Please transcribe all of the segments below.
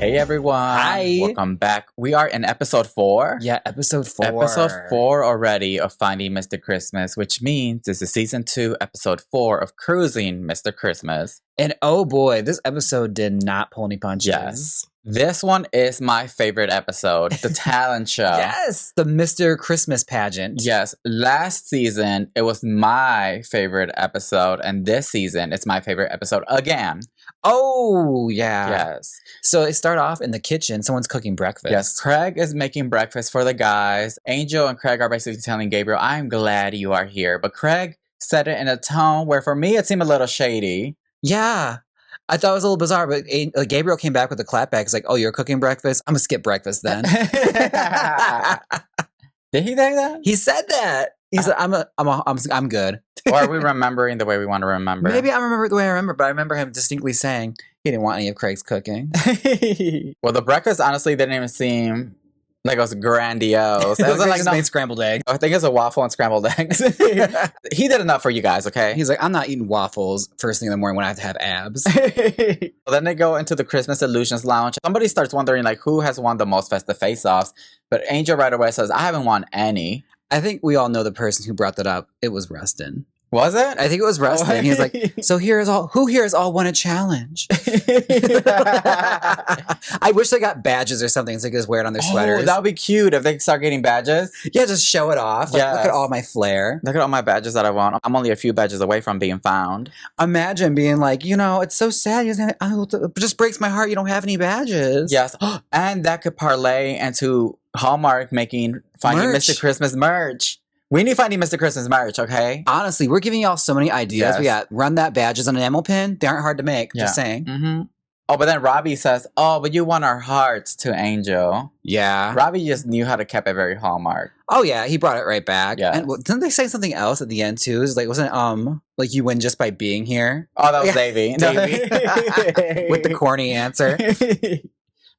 Hey everyone. Hi. Welcome back. We are in episode 4. Yeah, episode 4. Episode 4 already of Finding Mr. Christmas, which means this is season 2, episode 4 of Cruising Mr. Christmas. And oh boy, this episode did not pull any punches. Yes. This one is my favorite episode, the talent show. Yes, the Mr. Christmas pageant. Yes, last season it was my favorite episode, and this season it's my favorite episode again. Oh, yeah. Yes. So it started off in the kitchen. Someone's cooking breakfast. Yes, Craig is making breakfast for the guys. Angel and Craig are basically telling Gabriel, I'm glad you are here. But Craig said it in a tone where for me it seemed a little shady. Yeah. I thought it was a little bizarre, but Gabriel came back with a clapback. He's like, oh, you're cooking breakfast? I'm going to skip breakfast then. Did he say that? He said that. He said, I'm good. Or are we remembering the way we want to remember? Maybe I remember it the way I remember, but I remember him distinctly saying he didn't want any of Craig's cooking. Well, the breakfast honestly didn't even seem like it was grandiose. It It was was like just made scrambled egg. I think it's a waffle and scrambled eggs. He did enough for you guys, okay? He's like, I'm not eating waffles first thing in the morning when I have to have abs. Then they go into the Christmas Illusions Lounge. Somebody starts wondering like who has won the most Festive face-offs, but Angel right away says, I haven't won any. I think we all know the person who brought that up. It was Rustin. Was it? I think it was Rustin. He was like, so who here has all won a challenge? I wish they got badges or something so they could just wear it on their sweaters. That would be cute if they start getting badges. Yeah, just show it off. Like, Yes. Look at all my flair. Look at all my badges that I want. I'm only a few badges away from being found. Imagine being like, it's so sad. It just breaks my heart you don't have any badges. Yes. And that could parlay into Hallmark making Finding Merch. Mr. Christmas merch. We need Finding Mr. Christmas merch, okay? Honestly, we're giving y'all so many ideas. Yes. We got run that badges on an enamel pin. They aren't hard to make. Just saying. Mm-hmm. Oh, but then Robbie says, oh, but you won our hearts to Angel. Yeah. Robbie just knew how to keep it very Hallmark. Oh yeah, he brought it right back. Yes. And didn't they say something else at the end too? It's like wasn't like you win just by being here? Oh, that was Yeah. Davey. Davey. With the corny answer.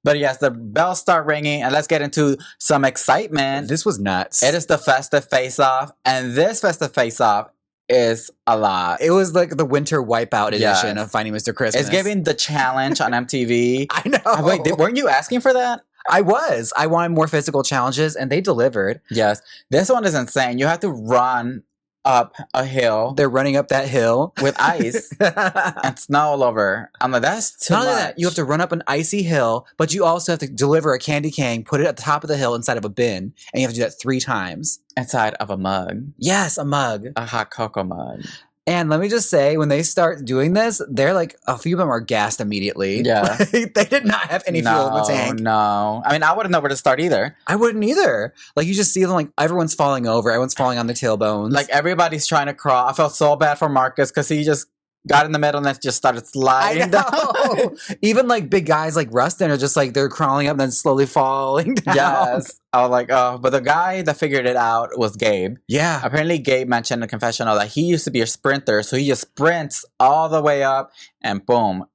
But yes, the bells start ringing, and let's get into some excitement. This was nuts. It is the Festive Face-Off, and this Festive Face-Off is a lot. It was like the winter wipeout edition Yes. of Finding Mr. Christmas. It's giving the challenge on MTV. I know. Wait, weren't you asking for that? I was. I wanted more physical challenges, and they delivered. Yes. This one is insane. You have to run up a hill They're running up that hill with ice and snow all over. I'm like, that's too Not much. only that, you have to run up an icy hill, but you also have to deliver a candy cane, put it at the top of the hill inside of a bin, and you have to do that 3 times. Inside of a mug. Yes, a mug. A hot cocoa mug. And let me just say, when they start doing this, they're like, a few of them are gassed immediately. Yeah. They did not have any fuel in the tank. No. I mean, I wouldn't know where to start either. I wouldn't either. Like, you just see them, like, everyone's falling over. Everyone's falling on their tailbones. Like, everybody's trying to crawl. I felt so bad for Marcus because he just got in the middle and then just started I sliding down. know. Even, like, big guys like Rustin are just, like, they're crawling up and then slowly falling down. Yes. I was like, oh. But the guy that figured it out was Gabe. Yeah. Apparently, Gabe mentioned in the confessional that he used to be a sprinter, so he just sprints all the way up and boom,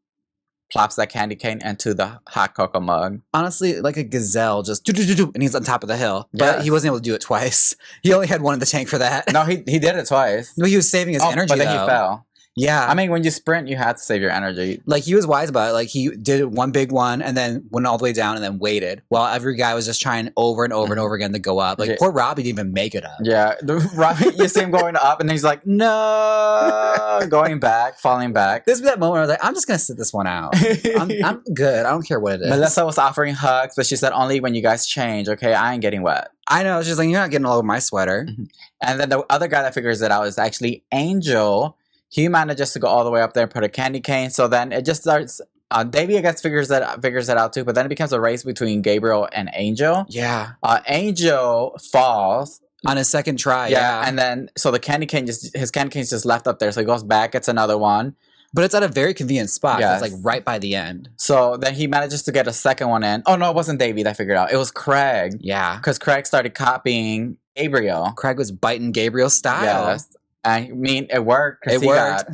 plops that candy cane into the hot cocoa mug. Honestly, like a gazelle, just do-do-do-do, and he's on top of the hill. But Yes. he wasn't able to do it twice. He only had one in the tank for that. No, he did it twice. No, he was saving his energy, but then though. he fell. Yeah. I mean, when you sprint, you have to save your energy. Like, he was wise about it. Like, he did one big one and then went all the way down and then waited while every guy was just trying over and over and over again to go up. Like, Yeah. poor Robbie didn't even make it up. Yeah, Robbie, you see him going up, and then he's like, no, going back, falling back. This was that moment where I was like, I'm just going to sit this one out. I'm good. I don't care what it is. Melissa was offering hugs, but she said, only when you guys change, okay? I ain't getting wet. I know. She's like, you're not getting all over my sweater. And then the other guy that figures it out is actually Angel. He manages to go all the way up there and put a candy cane. So then it just starts. Davey, I guess, figures it out too. But then it becomes a race between Gabriel and Angel. Yeah. Angel falls. On his second try. Yeah. And then, so the candy cane his candy cane's just left up there. So he goes back, gets another one. But it's at a very convenient spot. Yes. It's like right by the end. So then he manages to get a second one in. Oh, no, it wasn't Davey that figured it out. It was Craig. Yeah. Because Craig started copying Gabriel. Craig was biting Gabriel's style. Yes. I mean, it worked. It worked.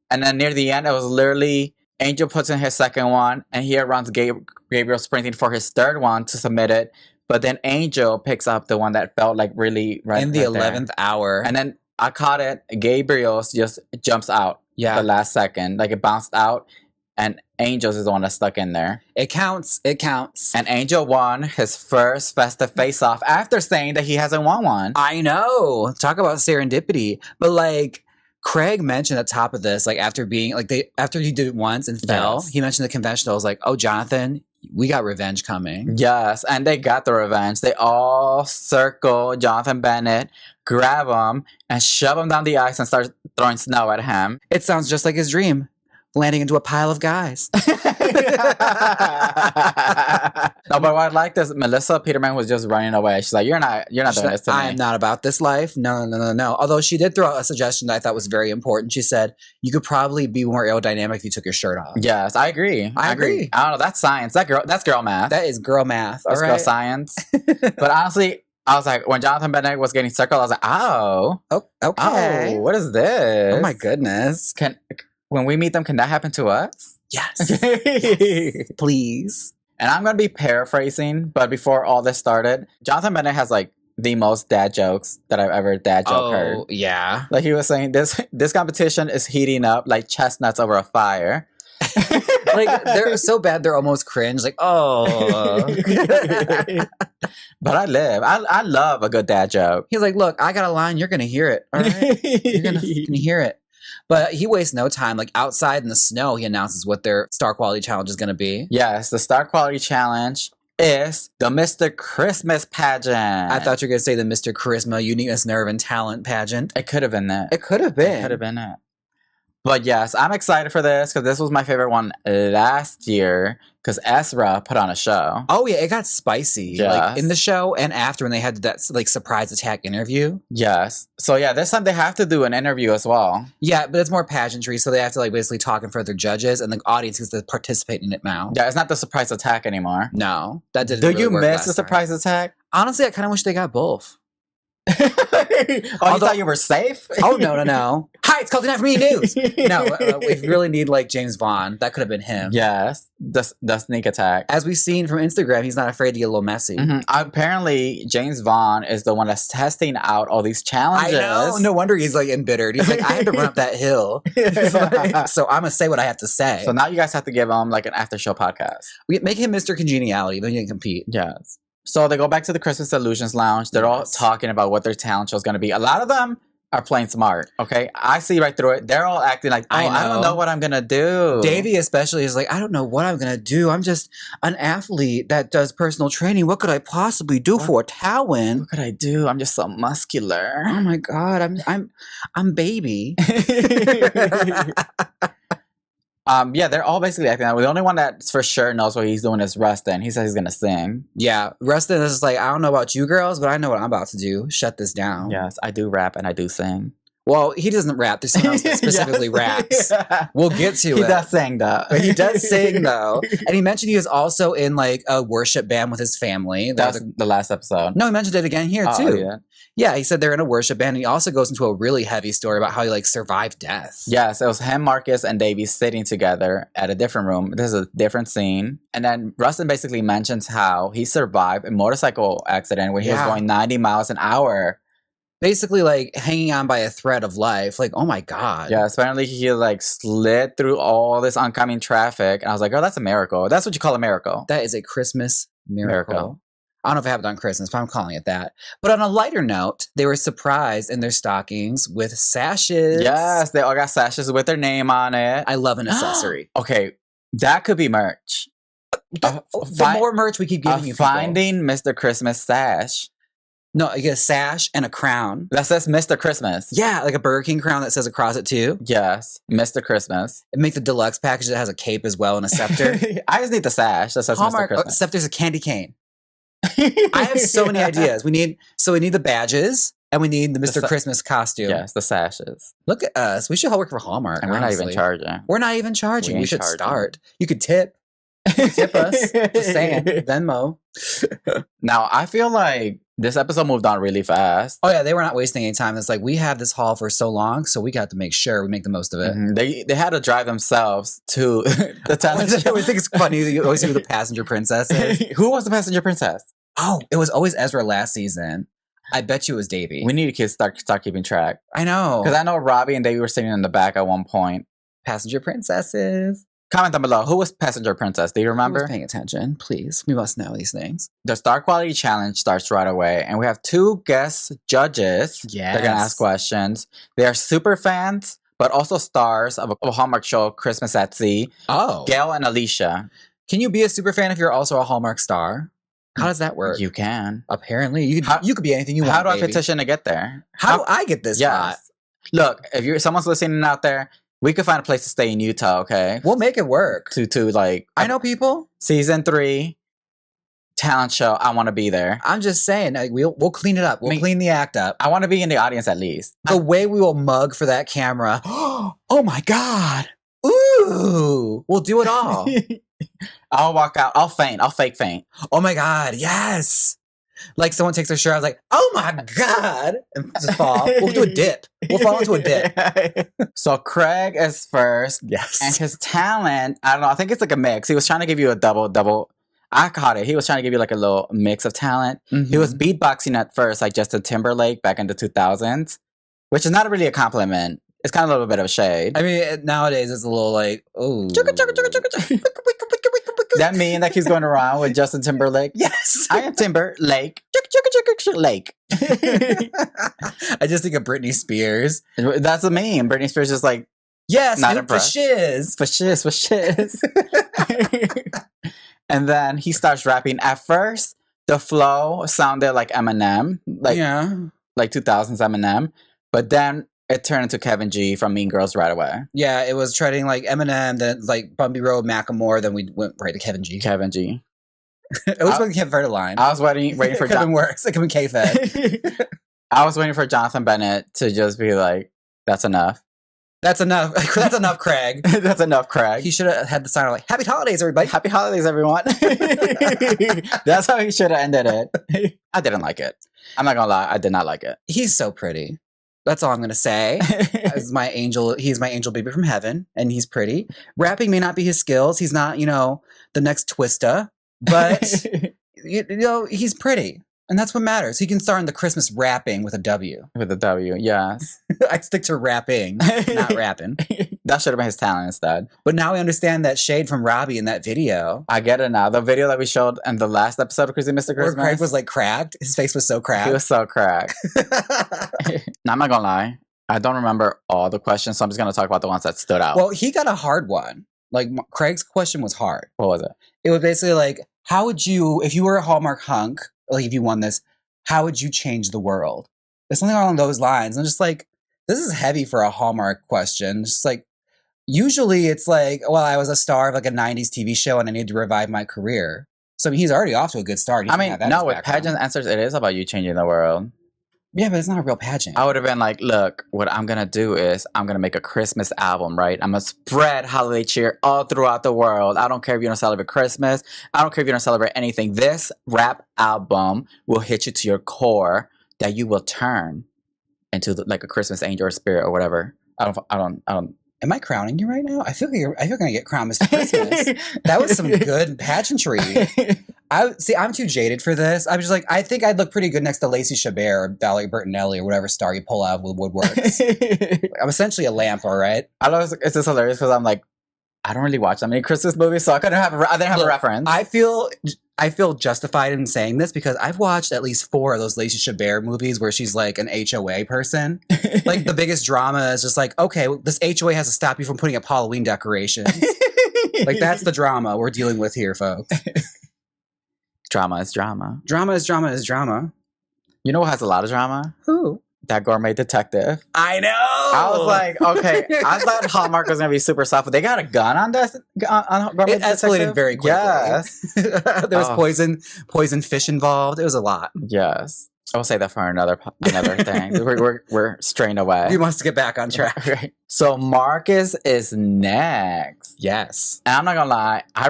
And then near the end, it was literally Angel puts in his second one, and here runs Gabriel sprinting for his third one to submit it. But then Angel picks up the one that felt like really in the 11th there. hour. And then I caught it. Gabriel just jumps out the last second. Like it bounced out. And Angel's is the one that's stuck in there. It counts. It counts. And Angel won his first Festive face-off after saying that he hasn't won one. I know. Talk about serendipity. But like Craig mentioned at the top of this, like after being like after he did it once and fell, Yes. he mentioned the confessional. I was like, oh, Jonathan, we got revenge coming. Yes, and they got the revenge. They all circle Jonathan Bennett, grab him, and shove him down the ice and start throwing snow at him. It sounds just like his dream, landing into a pile of guys. No, but what I liked is Melissa Peterman was just running away. She's like, "You're not doing this to me." I am not about this life. No, no, no, no. Although she did throw out a suggestion that I thought was very important. She said, you could probably be more aerodynamic if you took your shirt off. Yes, I agree. I agree. I don't know. That's science. That's girl math. That is girl math. That's All girl right. science. But honestly, I was like, when Jonathan Bennett was getting circled, I was like, oh, Okay. oh, what is this? Oh my goodness. When we meet them, can that happen to us? Yes. Yes. Please. And I'm going to be paraphrasing, but before all this started, Jonathan Bennett has like the most dad jokes that I've ever dad joke heard. Oh, yeah. Like he was saying, this competition is heating up like chestnuts over a fire. Like they're so bad they're almost cringe. Like, oh. But I love a good dad joke. He's like, look, I got a line, you're gonna hear it. All right. You're gonna hear it. But he wastes no time. Like outside in the snow, he announces what their Star Quality Challenge is gonna be. Yes, the Star Quality Challenge is the Mr. Christmas pageant. I thought you were gonna say the Mr. Charisma, Uniqueness, Nerve, and Talent pageant. It could have been that. It could have been. It could have been it. But yes, I'm excited for this because this was my favorite one last year because Ezra put on a show. Oh yeah, it got spicy. Yes. Like in the show and after when they had that like surprise attack interview. Yes. So yeah, this time they have to do an interview as well. Yeah, but it's more pageantry, so they have to like basically talk in front of their judges and the audience gets to participate in it now. Yeah, it's not the surprise attack anymore. No, that didn't. Do really you work miss last the time. surprise attack? Honestly, I kind of wish they got both. You thought you were safe? Oh no! Hi, it's called Tonight for Me News. No, we really need like James Vaughn. That could have been him. Yes, the sneak attack. As we've seen from Instagram, he's not afraid to get a little messy. Mhm. Apparently, James Vaughn is the one that's testing out all these challenges. I know. No wonder he's like embittered. He's like, I had to run up that hill, so I'm gonna say what I have to say. So now you guys have to give him like an after show podcast. We make him Mr. Congeniality. Then you can compete. Yes. So they go back to the Christmas Illusions Lounge. They're all talking about what their talent show is going to be. A lot of them are playing smart. Okay, I see right through it. They're all acting like, oh, I don't know what I'm gonna do. Davey especially is like, I don't know what I'm gonna do. I'm just an athlete that does personal training. What could I possibly do for a talent? What could I do? I'm just so muscular. Oh my god, I'm baby. Yeah, they're all basically acting that way. The only one that for sure knows what he's doing is Rustin. He says he's gonna sing. Yeah, Rustin is just like, I don't know about you girls, but I know what I'm about to do. Shut this down. Yes, I do rap and I do sing. Well, he doesn't rap. There's someone else that specifically raps. Yeah. We'll get to it. He does sing though. But he does sing though. And he mentioned he was also in like a worship band with his family. That's the last episode. No, he mentioned it again here Oh, too. yeah. Yeah, he said they're in a worship band. And he also goes into a really heavy story about how he like survived death. Yes, it was him, Marcus, and Davey sitting together at a different room. This is a different scene. And then Rustin basically mentions how he survived a motorcycle accident when he was going 90 miles an hour. Basically like hanging on by a thread of life. Like, oh my God. Yeah, apparently he like slid through all this oncoming traffic. And I was like, oh, that's a miracle. That's what you call a miracle. That is a Christmas miracle. I don't know if I have it on Christmas, but I'm calling it that. But on a lighter note, they were surprised in their stockings with sashes. Yes, they all got sashes with their name on it. I love an accessory. Okay, that could be merch. The more merch we keep giving you people. Finding Mr. Christmas sash. No, you get a sash and a crown. That says Mr. Christmas. Yeah, like a Burger King crown that says across it too. Yes, Mr. Christmas. And make the deluxe package that has a cape as well and a scepter. I just need the sash that says Hallmark, Mr. Christmas. Scepter's a candy cane. I have so many ideas. We need the badges and we need the Mr. Christmas costume. Yes, the sashes. Look at us. We should all work for Hallmark. And we're not even charging. We're not even charging. We should charging. start. You could tip. Tip us. Just saying. Venmo. Now, I feel like this episode moved on really fast. Oh, yeah. They were not wasting any time. It's like, we have this haul for so long, so we got to make sure we make the most of it. Mm-hmm. They had to drive themselves to the talent show. I always think it's funny that you always see who the passenger princess is. Who was the passenger princess? Oh, it was always Ezra last season. I bet you it was Davey. We need to start keeping track. I know. Because I know Robbie and Davey were sitting in the back at one point. Passenger princesses. Comment down below. Who was Passenger Princess? Do you Who was remember? paying attention? Please, we must know these things. The Star Quality Challenge starts right away, and we have 2 guest judges. Yes. They're gonna ask questions. They are super fans, but also stars of a Hallmark show, Christmas at Sea. Oh. Gail and Alicia. Can you be a super fan if you're also a Hallmark star? How does that work? You can. Apparently, you could be anything you want. How do I baby. petition to get there? How do I get this spot? Look, if someone's listening out there, we could find a place to stay in Utah, okay? We'll make it work. To like, I know people. Season 3 talent show. I want to be there. I'm just saying, like, we'll clean it up. We'll clean the act up. I want to be in the audience at least. The way we will mug for that camera. Oh my God. Ooh. We'll do it all. I'll walk out. I'll faint. I'll fake faint. Oh my God. Yes. Like someone takes their shirt. I was like, oh my God. And just fall. We'll do a dip. We'll fall into a dip. So Craig is first. Yes. And his talent, I don't know. I think it's like a mix. He was trying to give you a double. I caught it. He was trying to give you like a little mix of talent. Mm-hmm. He was beatboxing at first, like Justin Timberlake back in the 2000s, which is not really a compliment. It's kind of a little bit of shade. I mean, nowadays it's a little like, oh. That meme that keeps going around with Justin Timberlake. Yes. I am Timberlake. Lake. I just think of Britney Spears. That's a meme. Britney Spears is like, yes, not for impressed. shiz. For shiz. And then he starts rapping. At first, the flow sounded like Eminem. Like 2000s Eminem. But then it turned into Kevin G from Mean Girls right away. Yeah, it was treading like Eminem, then like Bumpy Road, Macklemore, then we went right to Kevin G. It was when Kevin Fred line. I was waiting for Kevin works. Like Kevin K-Fed. I was waiting for Jonathan Bennett to just be like, that's enough. That's enough. That's enough, Craig. That's enough, Craig. He should have had the sign like, Happy Holidays, everybody. Happy Holidays, everyone. That's how he should have ended it. I didn't like it. I'm not gonna lie, I did not like it. He's so pretty. That's all I'm gonna say. He's my angel baby from heaven, and he's pretty. Rapping may not be his skills. He's not, the next Twista, but he's pretty. And that's what matters. He can star in the Christmas rapping with a W. With a W, yes. I stick to rapping, not rapping. That should have been his talent instead. But now we understand that shade from Robbie in that video. I get it now. The video that we showed in the last episode of Crazy Mr. Christmas. Where Craig was like cracked. His face was so cracked. He was so cracked. Now, I'm not gonna lie. I don't remember all the questions, so I'm just gonna talk about the ones that stood out. Well, he got a hard one. Like, Craig's question was hard. What was it? It was basically like, how would you, if you were a Hallmark hunk, like if you won this, how would you change the world? It's something along those lines. I'm just like, this is heavy for a Hallmark question. Just like, usually it's like, well, I was a star of like a 90s TV show and I need to revive my career. So I mean, he's already off to a good start. I mean, no, with pageant answers, it is about you changing the world. Yeah, but it's not a real pageant. I would have been like, look, what I'm going to do is I'm going to make a Christmas album, right? I'm going to spread holiday cheer all throughout the world. I don't care if you don't celebrate Christmas. I don't care if you don't celebrate anything. This rap album will hit you to your core that you will turn into like a Christmas angel or spirit or whatever. I don't. Am I crowning you right now? I feel like I'm going to get crowned Mr. Christmas. That was some good pageantry. I'm too jaded for this. I'm just like, I think I'd look pretty good next to Lacey Chabert or Valerie Bertinelli or whatever star you pull out with woodworks. I'm essentially a lamp, all right? It's just hilarious because I'm like, I don't really watch that many Christmas movies, so I didn't have a reference. I feel justified in saying this because I've watched at least 4 of those Lacey Chabert movies where she's like an HOA person. Like the biggest drama is just like, okay, this HOA has to stop you from putting up Halloween decorations. Like that's the drama we're dealing with here, folks. Drama is drama. Drama is drama is drama. You know who has a lot of drama? Who? That Gourmet Detective. I know. I was like, okay, I thought Hallmark was gonna be super soft, but they got a gun on this. On Gourmet Detective? Escalated very quickly. Yes. There was poison fish involved. It was a lot. Yes. I'll say that for another thing. We're straying away. We must get back on track. Right. So Marcus is next. Yes. And I'm not gonna lie, I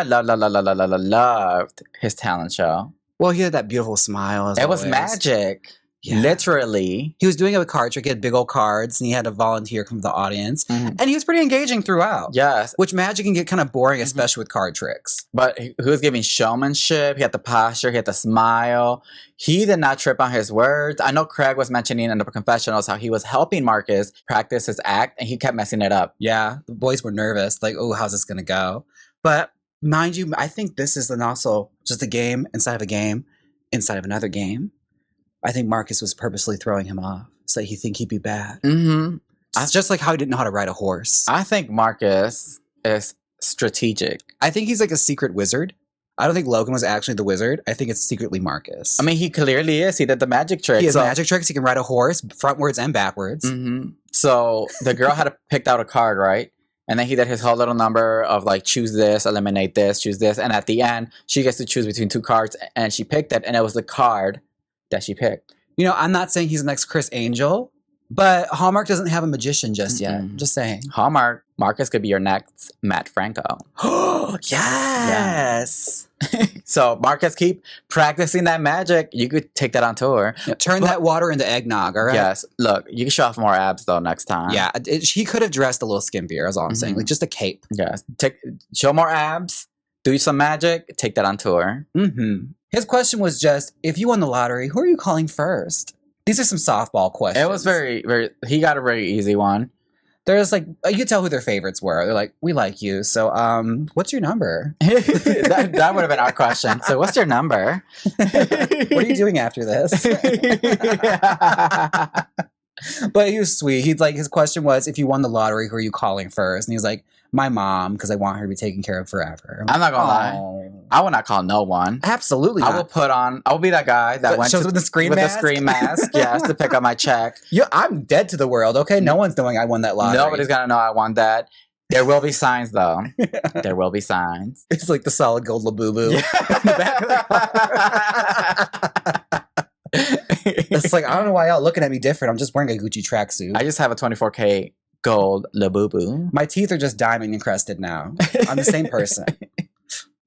loved his talent show. Well, he had that beautiful smile. It was magic. Literally. He was doing a card trick. He had big old cards, and he had a volunteer come from the audience. And he was pretty engaging throughout. Yes. Which magic can get kind of boring, especially with card tricks. But he was giving showmanship. He had the posture. He had the smile. He did not trip on his words. I know Craig was mentioning in the confessionals how he was helping Marcus practice his act, and he kept messing it up. Yeah. The boys were nervous. Like, oh, how's this going to go? But mind you, I think this is also just a game inside of a game inside of another game. I think Marcus was purposely throwing him off so that he'd think he'd be bad. It's just like how he didn't know how to ride a horse. I think Marcus is strategic. I think he's like a secret wizard. I don't think Logan was actually the wizard. I think it's secretly Marcus. I mean, he clearly is. He did the magic trick. He has magic tricks. He can ride a horse frontwards and backwards. So the girl had picked out a card, right? And then he did his whole little number of like, choose this, eliminate this, choose this. And at the end, she gets to choose between two cards. And she picked it. And it was the card that she picked. You know, I'm not saying he's the next Chris Angel, but Hallmark doesn't have a magician just yet. Just saying. Hallmark, Marcus could be your next Matt Franco. Oh, yes. Yeah. So Marcus, keep practicing that magic. You could take that on tour. Turn that water into eggnog, all right? Yes. Look, you can show off more abs though next time. Yeah, he could have dressed a little skimpier, is all I'm saying. Like just a cape. Yes. Show more abs. Do some magic. Take that on tour. His question was just, if you won the lottery, who are you calling first? These are some softball questions. It was very, very, he got a very easy one. There's like, you could tell who their favorites were. They're like, we like you. So, what's your number? that would have been our question. So what's your number? What are you doing after this? But he was sweet. He'd like, his question was, if you won the lottery, who are you calling first? And he was like, my mom, because I want her to be taken care of forever. I'm not gonna lie. I will not call no one. Absolutely not. I will be that guy that went with the screen mask? With the screen mask, yes, to pick up my check. I'm dead to the world, okay? No one's knowing I won that lottery. Nobody's gonna know I won that. There will be signs, though. There will be signs. It's like the solid gold Labubu. It's like, I don't know why y'all looking at me different. I'm just wearing a Gucci tracksuit. I just have a 24K gold Labubu. My teeth are just diamond encrusted now. I'm the same person.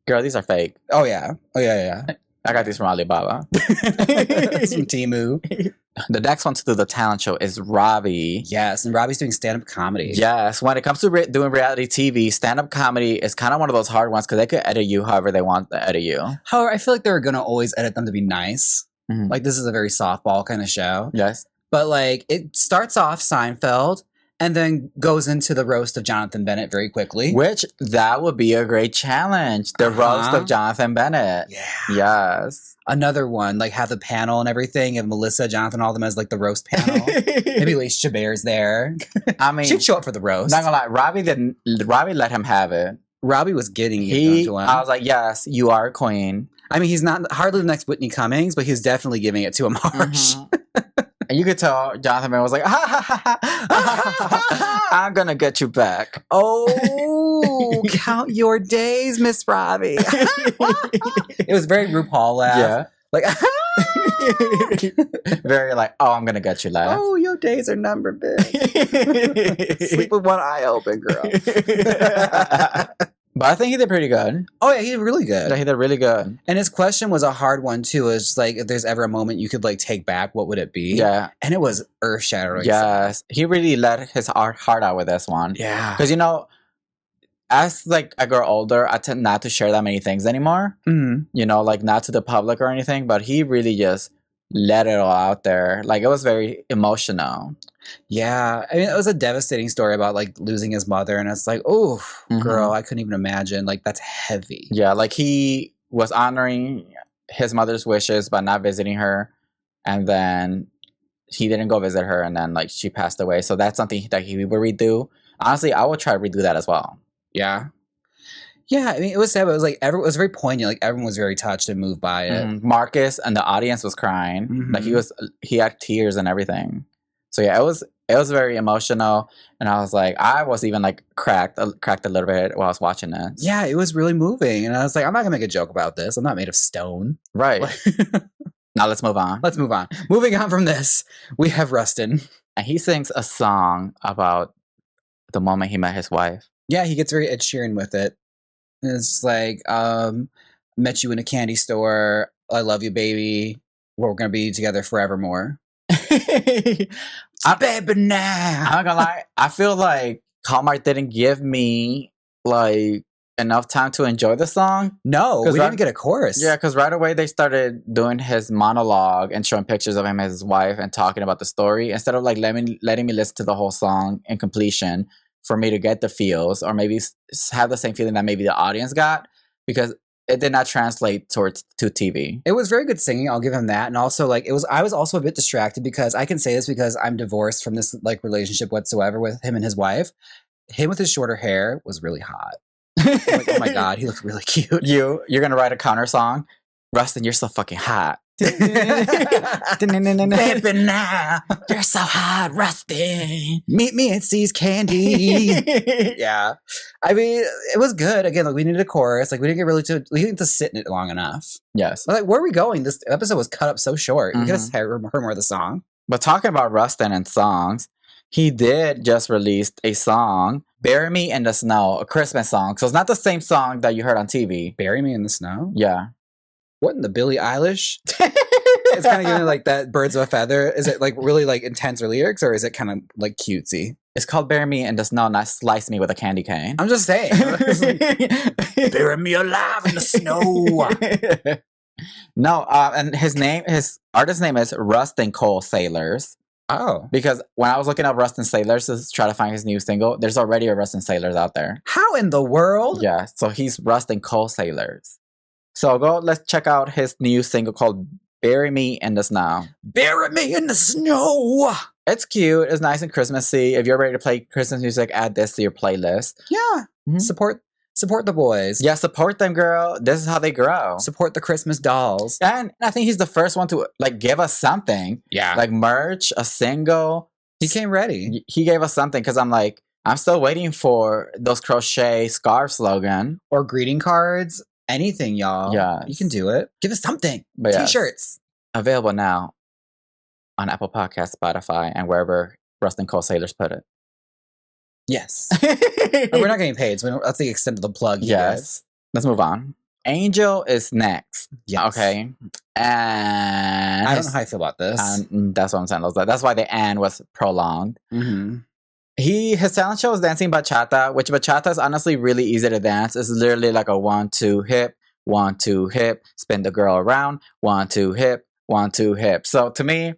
Girl, these are fake. Oh, yeah. I got these from Alibaba. Some Temu. The next one to do the talent show is Robbie. Yes, and Robbie's doing stand-up comedy. Yes, when it comes to doing reality TV, stand-up comedy is kind of one of those hard ones because they could edit you however they want to edit you. However, I feel like they're going to always edit them to be nice. Like, this is a very softball kind of show. Yes. But, like, it starts off Seinfeld and then goes into the roast of Jonathan Bennett very quickly. Which, that would be a great challenge. The roast of Jonathan Bennett. Yeah. Yes. Another one, like, have the panel and everything, and Melissa, Jonathan, all of them as, like, the roast panel. Maybe Lacey Chabert's there. I mean, she'd show up for the roast. Not gonna lie, Robbie let him have it. Robbie was getting it to him. I was like, yes, you are a queen. I mean, he's not hardly the next Whitney Cummings, but he's definitely giving it to him harsh. And you could tell Jonathan Bennett was like, I'm gonna get you back. Oh, count your days, Miss Robbie. It was very RuPaul laugh. Yeah. Like, very like, oh, I'm gonna get you laugh. Oh, your days are numbered, bitch. Sleep with one eye open, girl. But I think he did pretty good. Oh, yeah, he did really good. Yeah, he did really good. And his question was a hard one, too. It's just like, if there's ever a moment you could, like, take back, what would it be? Yeah. And it was earth-shattering. Yes. He really let his heart out with this one. Yeah. Because, you know, as, like, I grow older, I tend not to share that many things anymore. You know, like, not to the public or anything. But he really just let it all out there. Like, it was very emotional. Yeah, I mean, it was a devastating story about, like, losing his mother, and it's like, oh, girl, I couldn't even imagine. Like, that's heavy. Yeah, like, he was honoring his mother's wishes by not visiting her, and then he didn't go visit her, and then, like, she passed away. So that's something that he would redo. Honestly, I would try to redo that as well. Yeah. Yeah, I mean, it was sad, but it was like it was very poignant. Like everyone was very touched and moved by it. Marcus and the audience was crying. Like he had tears and everything. So yeah, it was very emotional, and I was like, I was even like cracked a little bit while I was watching this. Yeah, it was really moving, and I was like, I'm not gonna make a joke about this. I'm not made of stone. Right. Now let's move on. Moving on from this, we have Rustin, and he sings a song about the moment he met his wife. Yeah, he gets very Ed Sheeran with it. It's like, met you in a candy store. I love you, baby. We're gonna be together forevermore. Baby now. I'm not gonna lie. I feel like Hallmark didn't give me like enough time to enjoy the song. No, we didn't even get a chorus. Yeah, because right away they started doing his monologue and showing pictures of him as his wife and talking about the story instead of like letting me listen to the whole song in completion for me to get the feels or maybe have the same feeling that maybe the audience got, because it did not translate to TV. It was very good singing. I'll give him that. And also, like, I was also a bit distracted because I can say this because I'm divorced from this like relationship whatsoever with him and his wife. Him with his shorter hair was really hot. I'm like, oh my God, he looked really cute. You're gonna write a counter song, Rustin, you're so fucking hot. Baby now, You're so hot, Rustin. meet me at C's Candy. Yeah, I mean, it was good. Again, like we needed a chorus. Like we didn't to sit in it long enough. Yes. Like, where are we going? This episode was cut up so short. We could Mhm. have heard more of the song. But talking about Rustin and songs, he did just release a song, Bury Me in the Snow, a Christmas song. So it's not the same song that you heard on TV. Bury Me in the Snow? Yeah. What in the Billie Eilish? It's kind of giving like that Birds of a Feather. Is it like really like intense lyrics or is it kind of like cutesy? It's called Bury Me in the Snow, not Slice Me with a Candy Cane. I'm just saying. Bury me alive in the snow. No, and his artist name is Rustin Cole Sailors. Oh. Because when I was looking up Rustin Sailors to try to find his new single, there's already a Rustin Sailors out there. How in the world? Yeah, so he's Rustin Cole Sailors. So let's check out his new single called Bury Me in the Snow. Bury me in the snow. It's cute. It's nice and Christmassy. If you're ready to play Christmas music, add this to your playlist. Yeah. Mhm. Support the boys. Yeah, support them, girl. This is how they grow. Support the Christmas dolls. And I think he's the first one to like give us something. Yeah. Like merch, a single. He came ready. He gave us something because I'm still waiting for those crochet scarf slogan. Or greeting cards. Anything, y'all. Yeah. You can do it. Give us something. But yes. T-shirts. Available now on Apple Podcasts, Spotify, and wherever Rustin Cole Sailors put it. Yes. We're not getting paid, so that's the extent of the plug. Yes. Let's move on. Angel is next. Yes. Okay. And I don't know how I feel about this. that's what I'm saying. That's why the "and" was prolonged. Mm-hmm. His talent show is dancing bachata, which bachata is honestly really easy to dance. It's literally like a 1-2 hip, 1-2 hip, spin the girl around, 1-2 hip, 1-2 hip. So to me,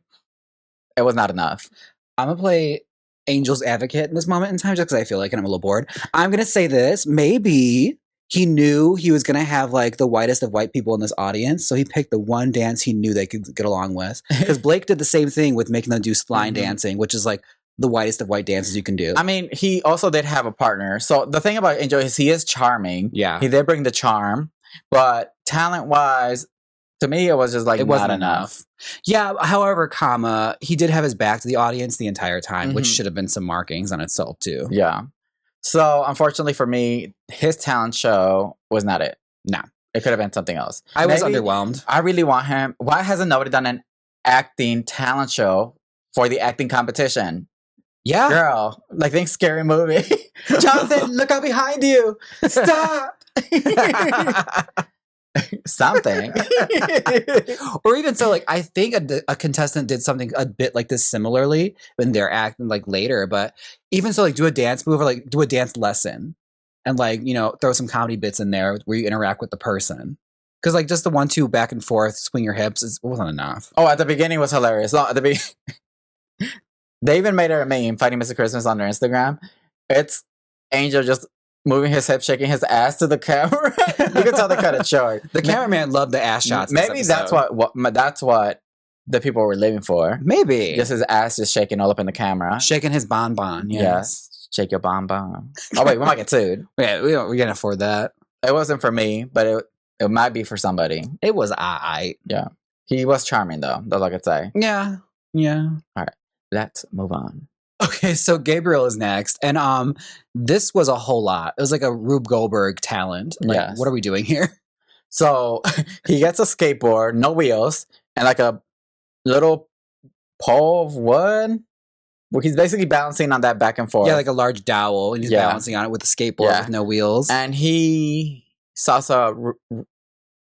it was not enough. I'm gonna play Angel's advocate in this moment in time just because I feel like it and I'm a little bored. I'm gonna say this. Maybe he knew he was gonna have like the whitest of white people in this audience, so he picked the one dance he knew they could get along with. Because Blake did the same thing with making them do line dancing, which is like the whitest of white dances you can do. I mean, he also did have a partner. So the thing about Angel is he is charming. Yeah. He did bring the charm, but talent-wise, to me, it was just like It wasn't not enough. Yeah, however, he did have his back to the audience the entire time, which Mhm. should have been some markings on itself too. Yeah. So unfortunately for me, his talent show was not it. No. It could have been something else. I was Maybe- underwhelmed. I really want him. Why hasn't nobody done an acting talent show for the acting competition? Yeah. Girl, like think Scary Movie. Jonathan, look out behind you. Stop. Something. Or even so, like I think a contestant did something a bit like this similarly when they're acting like later. But even so, like do a dance move or like do a dance lesson, and like throw some comedy bits in there where you interact with the person. Because like just the 1-2 back and forth, swing your hips, it wasn't enough. Oh, at the beginning was hilarious. No, at the beginning. They even made a meme, Fighting Mr. Christmas, on their Instagram. It's Angel just moving his hips, shaking his ass to the camera. You can tell they cut it short. The cameraman loved the ass shots. in this Maybe that's episode. that's what the people were living for. Maybe Just his ass just shaking all up in the camera. shaking his bonbon. Yes. Shake your bomb. Oh wait, we might get sued. Yeah, we can't afford that. It wasn't for me, but it might be for somebody. It was aight. He was charming though. That's all I could say. Yeah. Let's move on. Okay, so Gabriel is next, and this was a whole lot. It was like a Rube Goldberg talent. Like, Yes. what are we doing here? So he gets a skateboard, no wheels, and like a little pole of wood. Well, he's basically balancing on that back and forth. Yeah, like a large dowel, and he's Yeah. balancing on it with a skateboard Yeah. with no wheels. And he salsa.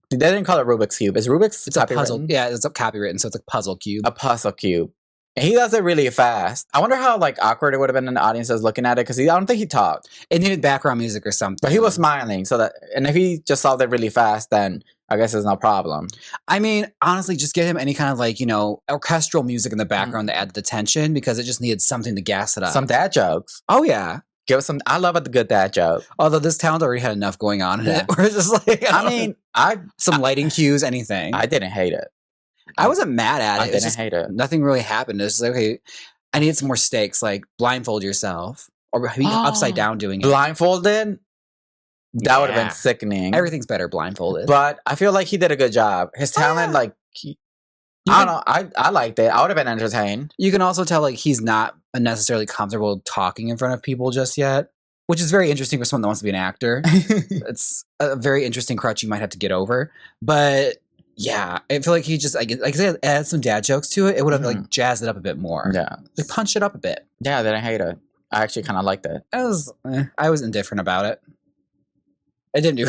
They didn't call it Rubik's Cube. Is Rubik's It's a puzzle. copywritten? Yeah, it's a copywritten, so it's a puzzle cube. A puzzle cube. And he does it really fast. I wonder how like awkward it would have been in the audiences looking at it because I don't think he talked. It needed background music or something. But he was smiling. So that, and if he just solved it really fast, then I guess there's no problem. I mean, honestly, just get him any kind of like, you know, orchestral music in the background to add the tension because it just needed something to gas it up. Some dad jokes. Oh, yeah. Give us some. I love a good dad joke. Although this town already had enough going on in it. We're just like, some lighting cues, anything. I didn't hate it. I wasn't mad at it. I didn't hate it. Nothing really happened. It's just like, okay, I need some more stakes. Like blindfold yourself or be upside down doing it. Blindfolded? That would have been sickening. Everything's better blindfolded. But I feel like he did a good job. His talent, like, I don't know. I liked it. I would have been entertained. You can also tell like he's not necessarily comfortable talking in front of people just yet, which is very interesting for someone that wants to be an actor. It's a very interesting crutch you might have to get over. But yeah, I feel like he just like I said, add some dad jokes to it. It would have like jazzed it up a bit more. Yeah, like punch it up a bit. Yeah, I didn't hate it. I actually kind of liked it. I was indifferent about it. It didn't do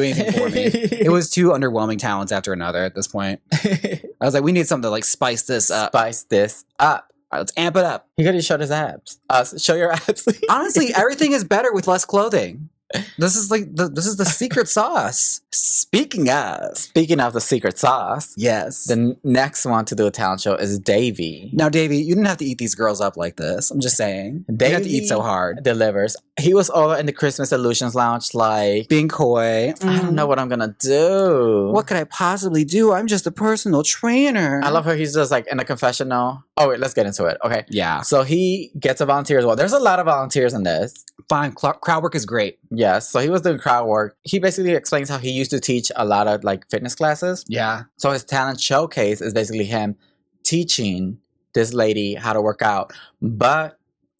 anything for me. It was two underwhelming talents after another at this point. I was like, we need something to like spice this up. Spice this up. All right, let's amp it up. He could have showed his abs. Show your abs. Honestly, everything is better with less clothing. This is like this is the secret sauce. Speaking of the secret sauce, yes, the next one to do a talent show is Davey. Now, Davey, you didn't have to eat these girls up like this. I'm just saying, you didn't have to eat so hard. Delivers. He was all in the Christmas Illusions Lounge, like being coy. I don't know what I'm gonna do. What could I possibly do? I'm just a personal trainer. I love how he's just like in a confessional. Oh wait, let's get into it. Okay, yeah. So he gets a volunteer as well. There's a lot of volunteers in this. Fine, crowd work is great. Yes, so he was doing crowd work. He basically explains how he used to teach a lot of like fitness classes. Yeah. So his talent showcase is basically him teaching this lady how to work out, but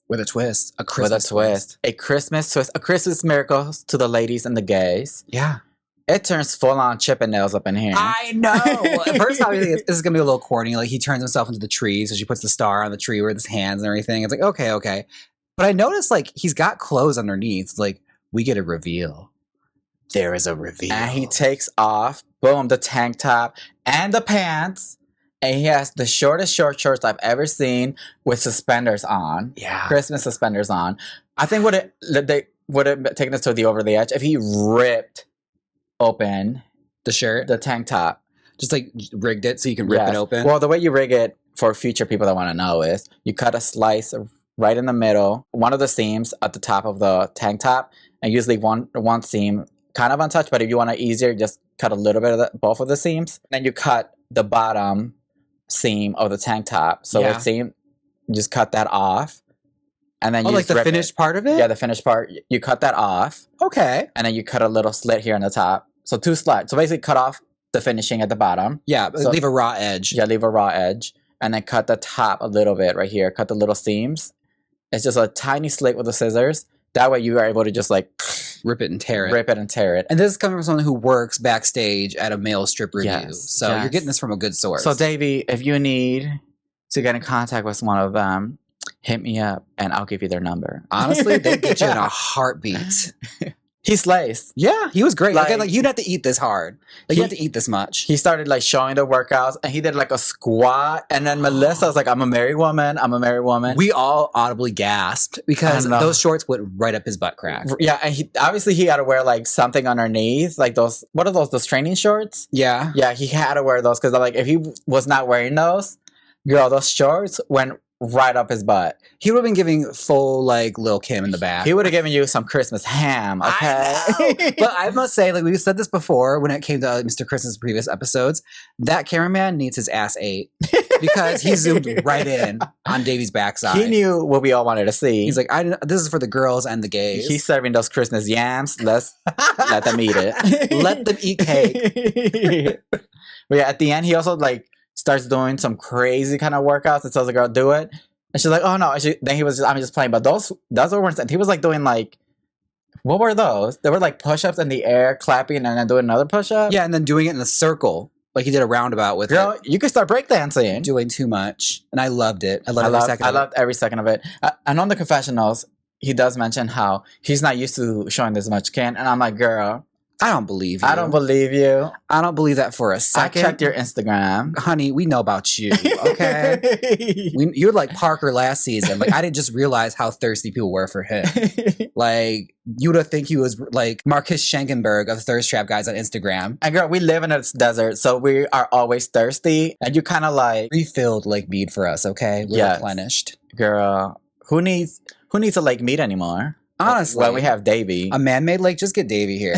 with a twist, a Christmas twist, a Christmas twist, a Christmas miracle to the ladies and the gays. Yeah. It turns full on Chippendales up in here. I know. At first, I was thinking this is gonna be a little corny. Like he turns himself into the tree, so she puts the star on the tree with his hands and everything. It's like okay. But I noticed like he's got clothes underneath. Like we get a reveal. There is a reveal. And he takes off, boom, the tank top and the pants. And he has the shortest short shorts I've ever seen with suspenders on. Yeah. Christmas suspenders on. I think they would have taken this to the over the edge if he ripped open the shirt, the tank top. Just like rigged it so you can rip it open. Well, the way you rig it for future people that want to know is you cut a slice right in the middle, one of the seams at the top of the tank top, and usually one seam kind of untouched, but if you want to easier, just cut a little bit of both of the seams. Then you cut the bottom seam of the tank top. So the seam, you just cut that off. And then you like the finished part of it? Yeah, the finished part. You cut that off. Okay. And then you cut a little slit here on the top. So 2 slits. So basically cut off the finishing at the bottom. Yeah, so, leave a raw edge. Yeah, leave a raw edge. And then cut the top a little bit right here. Cut the little seams. It's just a tiny slit with the scissors. That way you are able to just like rip it and tear it. Rip it and tear it. And this is coming from someone who works backstage at a male strip review. So you're getting this from a good source. So Davey, if you need to get in contact with one of them, hit me up and I'll give you their number. Honestly, they get you in a heartbeat. He slays. Yeah, he was great. Like you didn't have to eat this hard. Like you had to eat this much. He started like showing the workouts and he did like a squat. And then Melissa was like, I'm a married woman. I'm a married woman. We all audibly gasped because those shorts went right up his butt crack. Yeah, and he had to wear like something underneath. Like those, what are those training shorts? Yeah. Yeah, he had to wear those because like if he was not wearing those, girl, those shorts went right up his butt. He would have been giving full like Lil' Kim in the back. He would have given you some Christmas ham, okay? But I must say, like we've said this before when it came to Mr. Christmas previous episodes, that cameraman needs his ass ate because he zoomed right in on Davey's backside. He knew what we all wanted to see. He's like, this is for the girls and the gays. He's serving those Christmas yams. Let's let them eat it. Let them eat cake. But yeah, at the end, he also like starts doing some crazy kind of workouts and tells the girl, do it. And she's like, oh no. Then he was just, I'm just playing. But those weren't, he was like doing like, what were those? They were like push-ups in the air, clapping, and then doing another push-up. Yeah, and then doing it in a circle. Like he did a roundabout with girl, it. You could start breakdancing. Doing too much. And I loved it. I loved every second of it. And on the confessionals, he does mention how he's not used to showing this much skin. And I'm like, girl, I don't believe you. I don't believe you. I don't believe that for a I second. checked your Instagram. Honey, we know about you, okay? You're like Parker last season. Like, I didn't just realize how thirsty people were for him. Like, you would have think he was like Marcus Schenkenberg of Thirst Trap Guys on Instagram. And girl, we live in a desert, so we are always thirsty. And you kind of like Refilled Lake Mead for us, okay? We're Yes. replenished. girl, who needs a lake meat anymore? Honestly. When we have Davy. A man-made lake, just get Davy here.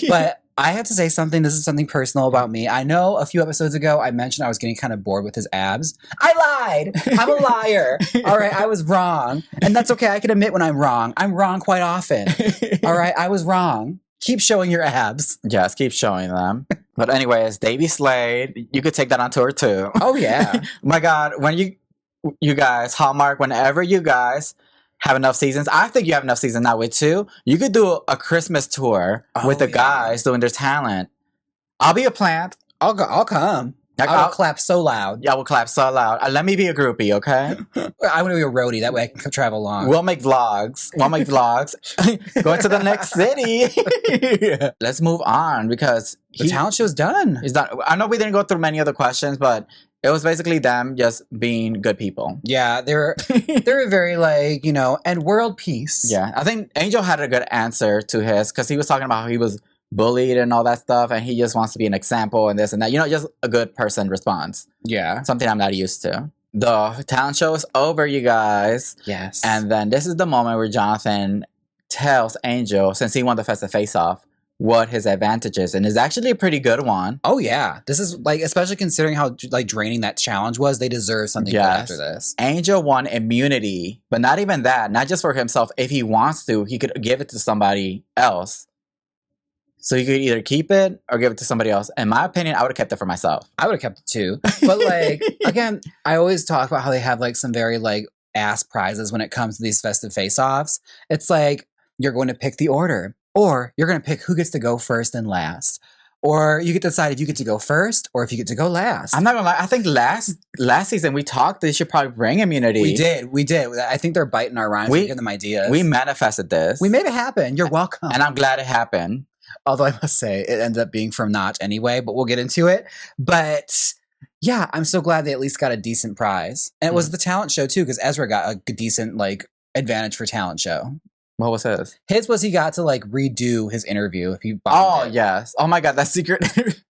But I have to say something. This is something personal about me. I know a few episodes ago I mentioned I was getting kind of bored with his abs. I lied. I'm a liar. All right, I was wrong. And that's okay. I can admit when I'm wrong. I'm wrong quite often. All right, I was wrong. Keep showing your abs. Yes, keep showing them. But anyways, Davy Slade, you could take that on tour too. Oh, yeah. My God, when you guys, Hallmark, whenever you guys have enough seasons, I think you have enough seasons now with 2. You could do a Christmas tour with the guys doing their talent. I'll be a plant. I'll come. I'll clap so loud. Yeah, we'll clap so loud. Let me be a groupie, okay? I want to be a roadie. That way I can travel along. We'll make vlogs. Going to the next city. Let's move on because the talent show's done. He's done. I know we didn't go through many other questions, but it was basically them just being good people. Yeah, they were very like, and world peace. Yeah, I think Angel had a good answer to his because he was talking about how he was bullied and all that stuff, and he just wants to be an example and this and that. Just a good person response. Yeah. Something I'm not used to. The talent show is over, you guys. Yes. And then this is the moment where Jonathan tells Angel, since he won the Festive Face-Off, what his advantage is. And it's actually a pretty good one. Oh, yeah. This is, like, especially considering how, like, draining that challenge was, they deserve something good after this. Angel won immunity, but not even that. Not just for himself. If he wants to, he could give it to somebody else. So you could either keep it or give it to somebody else. In my opinion, I would have kept it for myself. I would have kept it too. But like, again, I always talk about how they have like some very like ass prizes when it comes to these festive face-offs. It's like, you're going to pick the order, or you're going to pick who gets to go first and last. Or you get to decide if you get to go first or if you get to go last. I'm not gonna lie. I think last season we talked they should probably bring immunity. We did. I think they're biting our rhymes. We give them ideas. We manifested this. We made it happen. You're welcome. And I'm glad it happened. Although I must say it ended up being from not anyway, but we'll get into it. But yeah, I'm so glad they at least got a decent prize. And it was the talent show too, because Ezra got a decent like advantage for talent show. What was his? His was he got to like redo his interview if he bombed it. Yes. Oh my God, that secret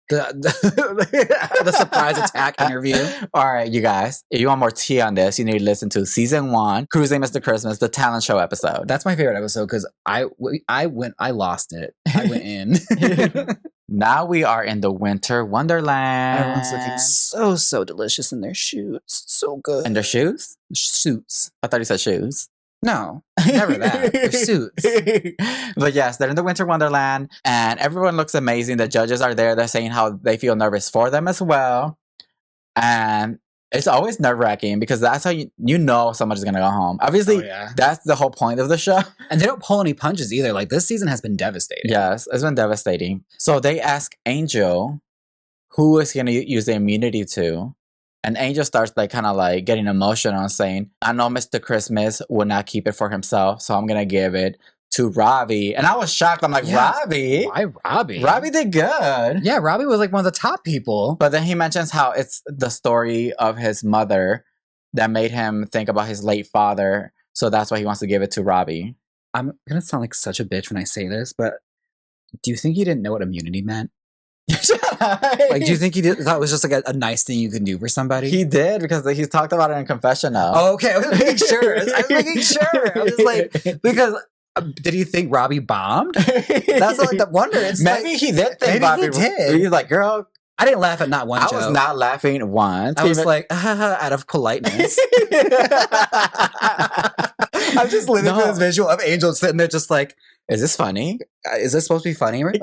the surprise attack interview. All right, you guys. If you want more tea on this, you need to listen to season 1, Cruising Mr. Christmas, the talent show episode. That's my favorite episode because I lost it. I went in. Now we are in the winter wonderland. Everyone's looking so delicious in their shoes. So good. In their shoes? Suits. I thought you said shoes. No, never that. They're suits. But yes, they're in the winter wonderland and everyone looks amazing. The judges are there. They're saying how they feel nervous for them as well. And it's always nerve-wracking because that's how you know somebody's going to go home. Obviously, that's the whole point of the show. And they don't pull any punches either. Like, this season has been devastating. Yes, it's been devastating. So they ask Angel who is going to use the immunity to. And Angel starts like kind of like getting emotional and saying, I know Mr. Christmas would not keep it for himself, so I'm going to give it to Robbie. And I was shocked. I'm like, Robbie? Why Robbie? Robbie did good. Yeah, Robbie was like one of the top people. But then he mentions how it's the story of his mother that made him think about his late father. So that's why he wants to give it to Robbie. I'm going to sound like such a bitch when I say this, but do you think he didn't know what immunity meant? Like, do you think he thought it was just like a nice thing you can do for somebody? He did because he's talked about it in confessional. Oh, okay. I was making sure. I was like, because did he think Robbie bombed? That's like the wonder. It's maybe like, he did think Robbie did. He's like, girl, I didn't laugh at not one joke. I was not laughing once. I was like, out of politeness. I'm just living through this visual of Angel sitting there just like, is this funny? Is this supposed to be funny? Where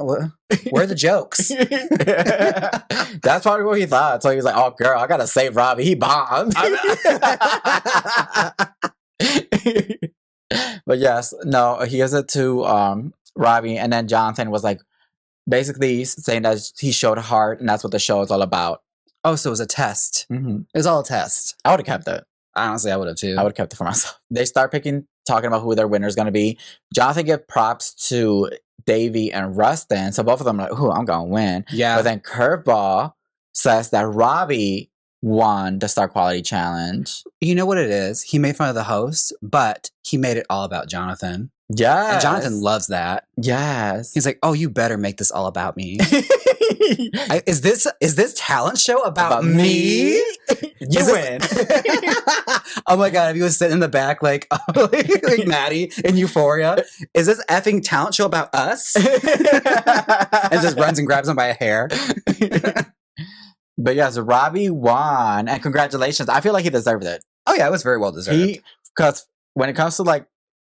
are the jokes? That's probably what he thought. So he was like, oh, girl, I got to save Robbie. He bombed. But yes, no, he gives it to Robbie. And then Jonathan was like, basically saying that he showed heart and that's what the show is all about. Oh, so it was a test. Mm-hmm. It was all a test. I would have kept it. Honestly, I would have too. I would have kept it for myself. They start picking talking about who their winner is going to be. Jonathan gives props to Davey and Rustin. So both of them are like, "Ooh, I'm going to win." Yeah. But then Curveball says that Robbie won the Star Quality Challenge. You know what it is? He made fun of the host, but he made it all about Jonathan. Yes. And Jonathan loves that. Yes. He's like, "Oh, you better make this all about me." Is this talent show about me? You win. Oh my god! If you was sitting in the back like Maddie in Euphoria, is this effing talent show about us? And just runs and grabs him by a hair. But yes, Robbie won, and congratulations! I feel like he deserved it. Oh yeah, it was very well deserved. Because when it comes to like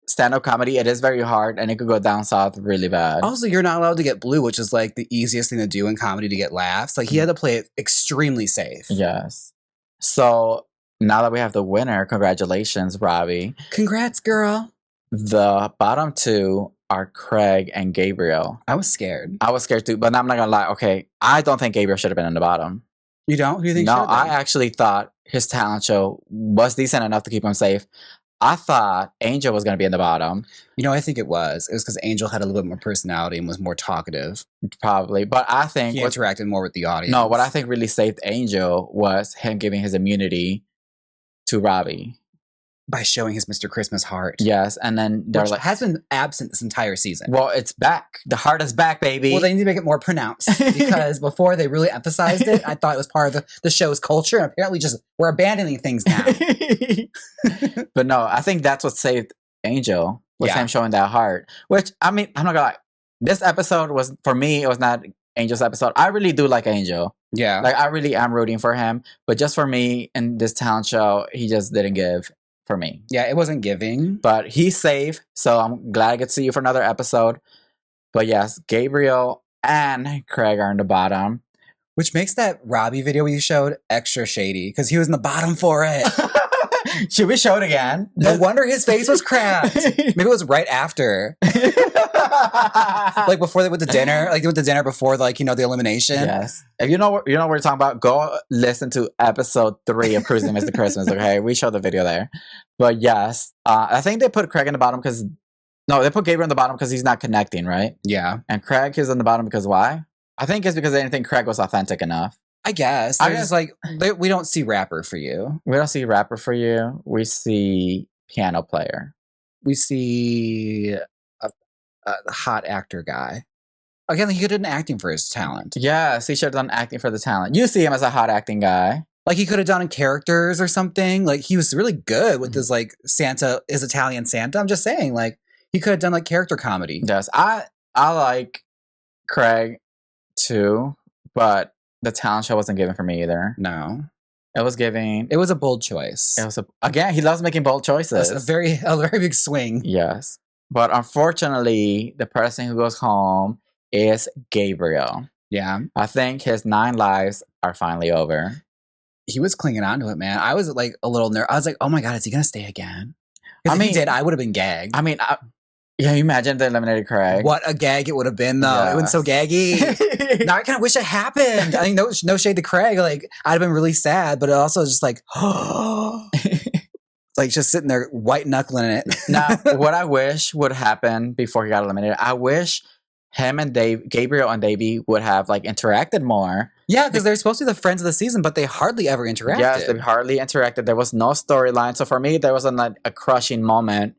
stand-up comedy, it is very hard, and it could go down south really bad. Also, you're not allowed to get blue, which is like the easiest thing to do in comedy to get laughs. Like he had to play it extremely safe. Yes. So now that we have the winner, congratulations, Robbie. Congrats, girl. The bottom two are Craig and Gabriel. I was scared. I was scared too, but I'm not gonna lie. Okay, I don't think Gabriel should have been in the bottom. You don't? Who do you think? No, should have I actually thought his talent show was decent enough to keep him safe. I thought Angel was going to be in the bottom. You know, I think it was. It was because Angel had a little bit more personality and was more talkative. Probably. But I think... He interacted more with the audience. No, what I think really saved Angel was him giving his immunity to Robbie. By showing his Mr. Christmas heart. Yes, and then they're which like... has been absent this entire season. Well, it's back. The heart is back, baby. Well, they need to make it more pronounced. Because before they really emphasized it, I thought it was part of the show's culture. And apparently just, we're abandoning things now. But no, I think that's what saved Angel. Was him showing that heart. Which, I mean, I'm not gonna lie. This episode was, for me, it was not Angel's episode. I really do like Angel. Yeah. Like, I really am rooting for him. But just for me, in this talent show, he just didn't give for me. Yeah, it wasn't giving. But he's safe, so I'm glad I get to see you for another episode. But yes, Gabriel and Craig are in the bottom. Which makes that Robbie video you showed extra shady, because he was in the bottom for it. Should we show it again? No wonder his face was cracked. Maybe it was right after. Like before they went to dinner. Like they went to dinner before, like, you know, the elimination. Yes. If you know what we're talking about, go listen to episode 3 of Cruising Mr. Christmas, okay? We showed the video there. But yes, I think they put Craig in the bottom because... No, they put Gabriel in the bottom because he's not connecting, right? Yeah. And Craig is in the bottom because why? I think it's because they didn't think Craig was authentic enough. I guess. They're just like, we don't see rapper for you. We don't see rapper for you. We see piano player. We see a hot actor guy. Again, he could have done acting for his talent. Yes, he should have done acting for the talent. You see him as a hot acting guy. Like he could have done characters or something. Like he was really good with his like Santa, his Italian Santa. I'm just saying, like he could have done like character comedy. Yes, I like Craig too, but the talent show wasn't given for me either. No. It was giving... It was a bold choice. It was again, he loves making bold choices. It was a very big swing. Yes. But unfortunately, the person who goes home is Gabriel. Yeah. I think his 9 lives are finally over. He was clinging on to it, man. I was like a little nervous. I was like, oh my God, is he going to stay again? I mean, if he did, I would have been gagged. I mean, yeah, you imagine they eliminated Craig. What a gag it would have been, though. Yes. It was so gaggy. Now I kind of wish it happened. I mean, no shade to Craig. Like, I'd have been really sad, but it also just like, like just sitting there white knuckling it. Now, what I wish would happen before he got eliminated, I wish him and Gabriel and Davey would have like interacted more. Yeah, because they're supposed to be the friends of the season, but they hardly ever interacted. Yes, they hardly interacted. There was no storyline. So for me, there was a crushing moment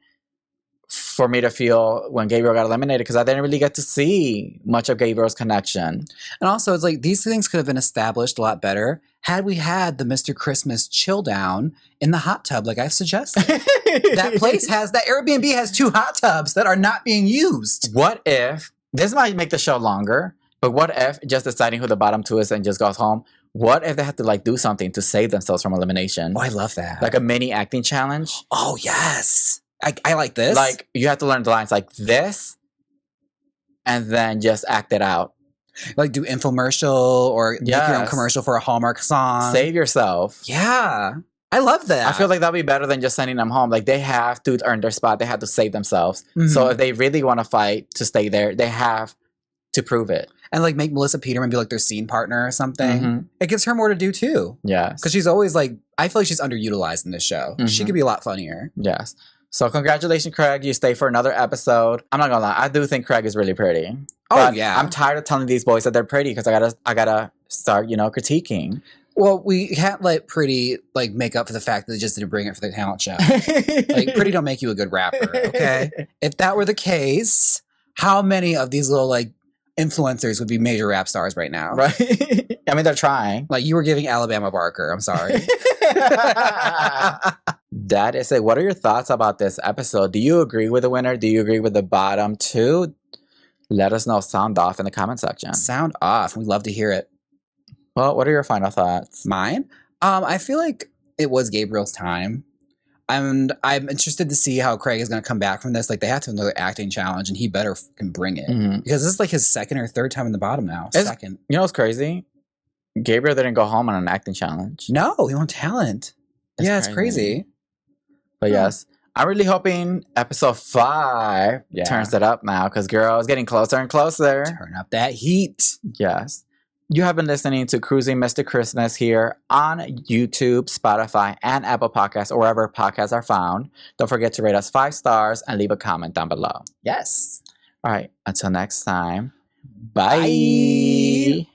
for me to feel when Gabriel got eliminated because I didn't really get to see much of Gabriel's connection. And also, it's like these things could have been established a lot better had we had the Mr. Christmas chill down in the hot tub like I've suggested. That Airbnb has 2 hot tubs that are not being used. What if, this might make the show longer, but what if just deciding who the bottom 2 is and just goes home, what if they have to like do something to save themselves from elimination? Oh, I love that. Like a mini acting challenge? Oh, yes. I like this. Like, you have to learn the lines like this, and then just act it out. Like, do infomercial or make your own commercial for a Hallmark song. Save yourself. Yeah. I love that. I feel like that'd be better than just sending them home. Like, they have to earn their spot. They have to save themselves. Mm-hmm. So if they really want to fight to stay there, they have to prove it. And, like, make Melissa Peterman be, like, their scene partner or something. Mm-hmm. It gives her more to do, too. Yes. Because she's always, like, I feel like she's underutilized in this show. Mm-hmm. She could be a lot funnier. Yes. So congratulations, Craig. You stay for another episode. I'm not gonna lie, I do think Craig is really pretty. Oh, But yeah. I'm tired of telling these boys that they're pretty because I gotta start, critiquing. Well, we can't let Pretty like make up for the fact that they just didn't bring it for the talent show. Like, Pretty don't make you a good rapper, okay? If that were the case, how many of these little like influencers would be major rap stars right now? Right? I mean, they're trying. Like, you were giving Alabama Barker. I'm sorry. That is it. What are your thoughts about this episode? Do you agree with the winner? Do you agree with the bottom two? Let us know. Sound off in the comment section. Sound off. We'd love to hear it. Well, what are your final thoughts? Mine? I feel like it was Gabriel's time. And I'm interested to see how Craig is going to come back from this. Like, they have to do another acting challenge, and he better fucking bring it. Mhm. Because this is like his second or third time in the bottom now. It's- Second. You know what's crazy? Gabriel didn't go home on an acting challenge. No, he won talent. That's yeah, it's crazy. But Huh. yes, I'm really hoping episode 5 Yeah. turns it up now because, girl, it's getting closer and closer. Turn up that heat. Yes. You have been listening to Cruising Mr. Christmas here on YouTube, Spotify, and Apple Podcasts, or wherever podcasts are found. Don't forget to rate us 5 stars and leave a comment down below. Yes. All right. Until next time. Bye.